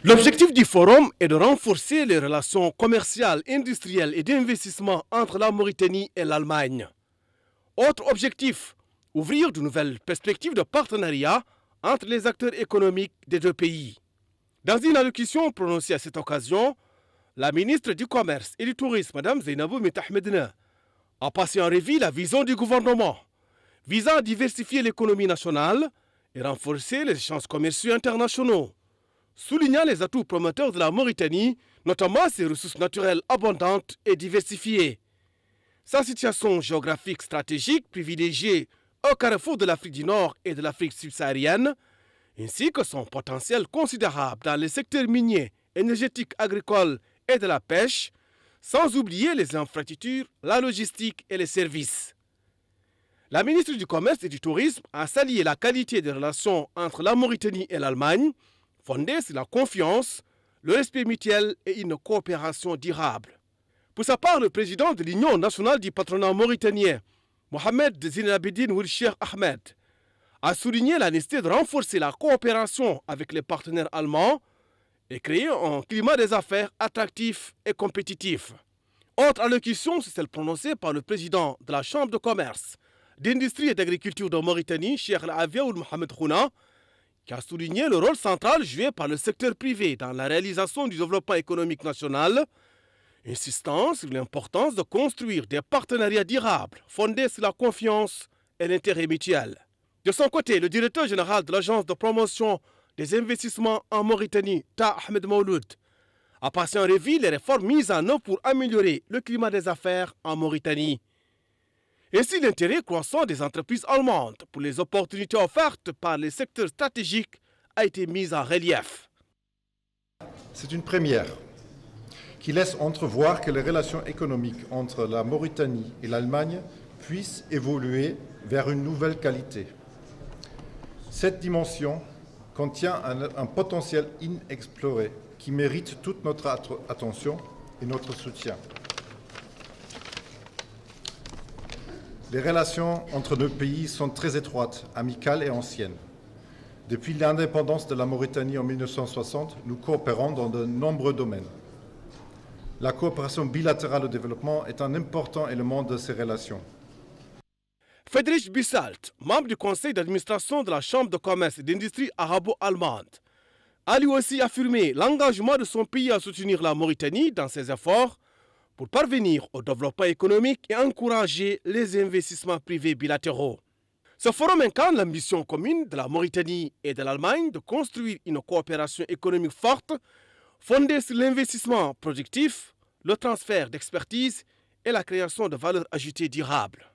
L'objectif du forum est de renforcer les relations commerciales, industrielles et d'investissement entre la Mauritanie et l'Allemagne. Autre objectif, ouvrir de nouvelles perspectives de partenariat entre les acteurs économiques des deux pays. Dans une allocution prononcée à cette occasion, la ministre du Commerce et du Tourisme, Mme Zainabou Mitahmedna, a passé en revue la vision du gouvernement visant à diversifier l'économie nationale et renforcer les échanges commerciaux internationaux, soulignant les atouts promoteurs de la Mauritanie, notamment ses ressources naturelles abondantes et diversifiées. Sa situation géographique stratégique privilégiée au carrefour de l'Afrique du Nord et de l'Afrique subsaharienne, ainsi que son potentiel considérable dans les secteurs miniers, énergétiques, agricoles et de la pêche, sans oublier les infrastructures, la logistique et les services. La ministre du Commerce et du Tourisme a salué la qualité des relations entre la Mauritanie et l'Allemagne, fondée sur la confiance, le respect mutuel et une coopération durable. Pour sa part, le président de l'Union nationale du patronat mauritanien, Mohamed Zinabedine Ould Cheikh Ahmed, a souligné la nécessité de renforcer la coopération avec les partenaires allemands et créer un climat des affaires attractif et compétitif. Autre allocution, c'est celle prononcée par le président de la Chambre de commerce, d'industrie et d'agriculture de Mauritanie, Cheikh Al-Avia Ould Mohamed Khouna, qui a souligné le rôle central joué par le secteur privé dans la réalisation du développement économique national, insistant sur l'importance de construire des partenariats durables fondés sur la confiance et l'intérêt mutuel. De son côté, le directeur général de l'Agence de promotion des investissements en Mauritanie, Ta Ahmed Mouloud, a passé en revue les réformes mises en œuvre pour améliorer le climat des affaires en Mauritanie. Ainsi, l'intérêt croissant des entreprises allemandes pour les opportunités offertes par les secteurs stratégiques a été mis en relief. C'est une première qui laisse entrevoir que les relations économiques entre la Mauritanie et l'Allemagne puissent évoluer vers une nouvelle qualité. Cette dimension contient un potentiel inexploré qui mérite toute notre attention et notre soutien. Les relations entre nos pays sont très étroites, amicales et anciennes. Depuis l'indépendance de la Mauritanie en 1960, nous coopérons dans de nombreux domaines. La coopération bilatérale au développement est un important élément de ces relations. Friedrich Bissalt, membre du conseil d'administration de la Chambre de commerce et d'industrie arabo-allemande, a lui aussi affirmé l'engagement de son pays à soutenir la Mauritanie dans ses efforts pour parvenir au développement économique et encourager les investissements privés bilatéraux. Ce forum incarne l'ambition commune de la Mauritanie et de l'Allemagne de construire une coopération économique forte fondée sur l'investissement productif, le transfert d'expertise et la création de valeur ajoutée durable.